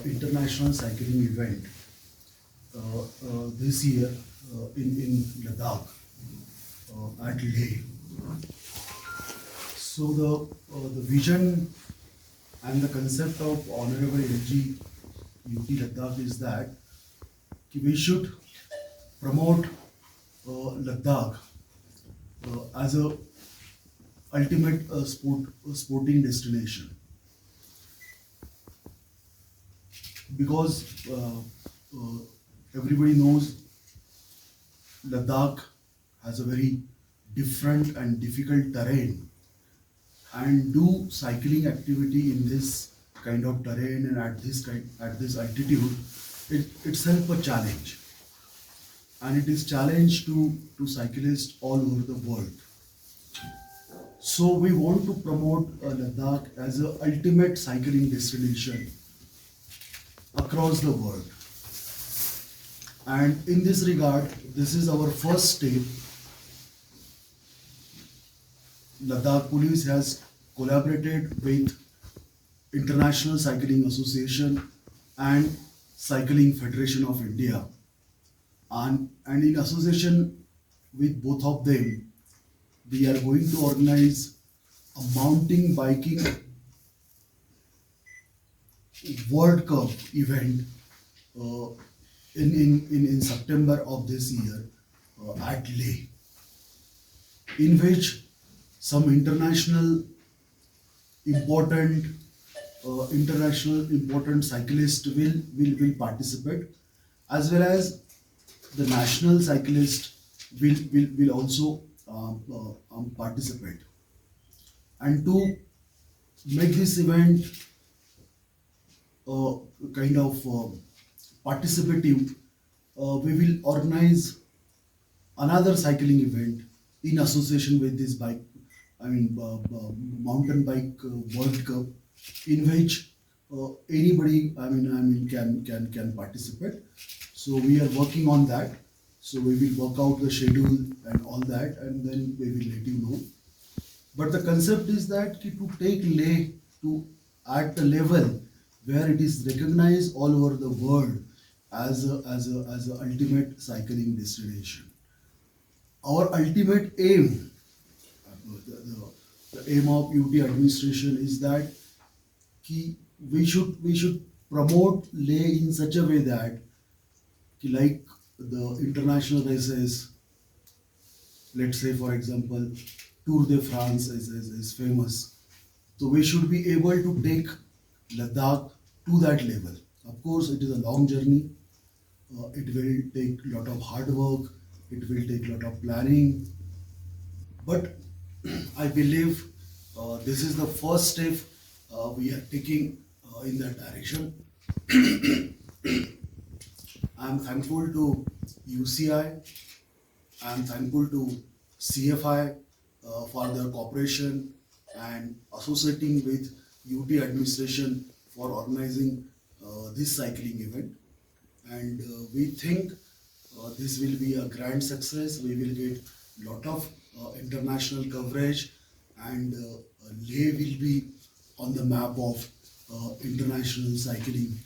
international cycling event this year in Ladakh at Leh. So the vision and the concept of Honorable LG UT Ladakh is that we should promote Ladakh as a ultimate sporting destination, because everybody knows Ladakh has a very different and difficult terrain, and do cycling activity in this kind of terrain and at this altitude, it itself a challenge, and it is challenge to cyclists all over the world. So we want to promote Ladakh as a ultimate cycling destination across the world. And in this regard, this is our first step. Ladakh Police has collaborated with International Cycling Association and Cycling Federation of India. And in association with both of them, we are going to organize a mountain biking World Cup event in September of this year at Leh, in which some important important cyclists will participate, as well as the national cyclist will also participate. And to make this event kind of participative, we will organize another cycling event in association with this mountain bike World Cup, in which anybody can participate. So we are working on that. So we will work out the schedule and all that, and then we will let you know. But the concept is that to take Leh to at the level where it is recognized all over the world as a ultimate cycling destination. Our ultimate aim, the aim of UT administration is that we should promote Leh in such a way that like the international races, let's say for example Tour de France is famous, so we should be able to take Ladakh to that level. Of course, it is a long journey. It will take a lot of hard work. It will take a lot of planning. But I believe this is the first step we are taking in that direction. I'm thankful to UCI. I'm thankful to CFI for their cooperation and associating with UT administration for organizing this cycling event. And we think this will be a grand success. We will get a lot of international coverage, and Leh will be on the map of international cycling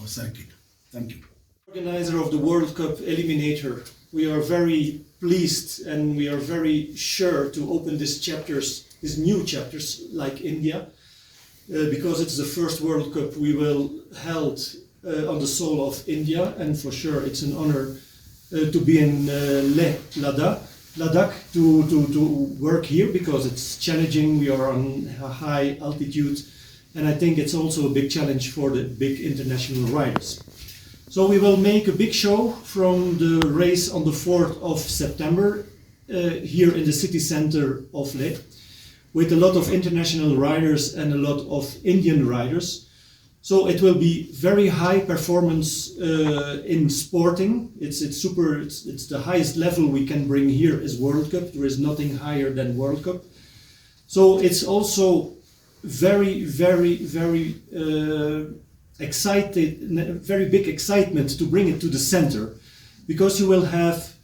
circuit. Thank you. Organizer of the World Cup Eliminator, we are very pleased and we are very sure to open these new chapters like India, because it's the first World Cup we will held on the soil of India, and for sure it's an honor to be in Leh, Ladakh, to work here, because it's challenging. We are on a high altitude, and I think it's also a big challenge for the big international riders. So we will make a big show from the race on the 4th of September here in the city center of Leh, with a lot of international riders and a lot of Indian riders. So it will be very high performance in sporting. It's the highest level we can bring here is World Cup. There is nothing higher than World Cup. So it's also very, very, very excited, very big excitement to bring it to the center, because you will have,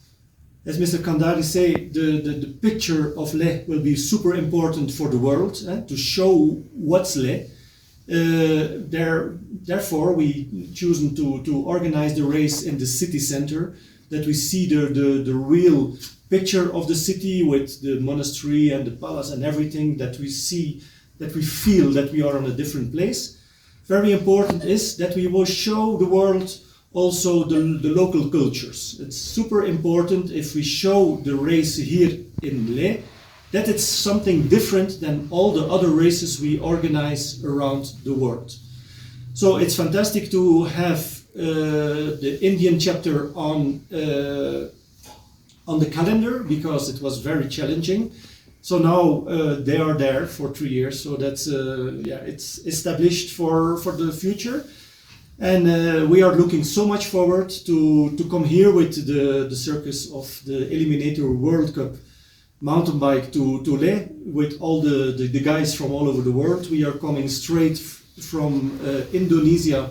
as Mr. Kandari say, the picture of Leh will be super important for the world, to show what's Leh. Therefore, we chosen to organize the race in the city center, that we see the real picture of the city with the monastery and the palace and everything, that we see, that we feel that we are in a different place. Very important is that we will show the world also the local cultures. It's super important if we show the race here in Le, that it's something different than all the other races we organize around the world. So it's fantastic to have the Indian chapter on the calendar, because it was very challenging. So now they are there for 3 years, so that's it's established for the future. And we are looking so much forward to come here with the circus of the Eliminator World Cup mountain bike to Le, with all the guys from all over the world. We are coming straight from Indonesia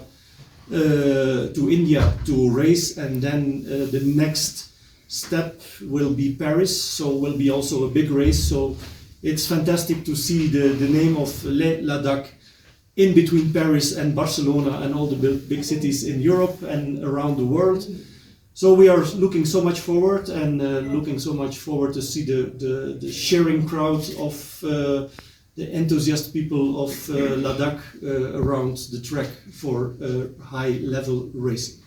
to India to race, and then the next step will be Paris, so will be also a big race. So it's fantastic to see the name of Le Ladakh in between Paris and Barcelona and all the big cities in Europe and around the world. So we are looking so much forward, and looking so much forward to see the cheering crowd of the enthusiast people of Ladakh around the track for high level racing.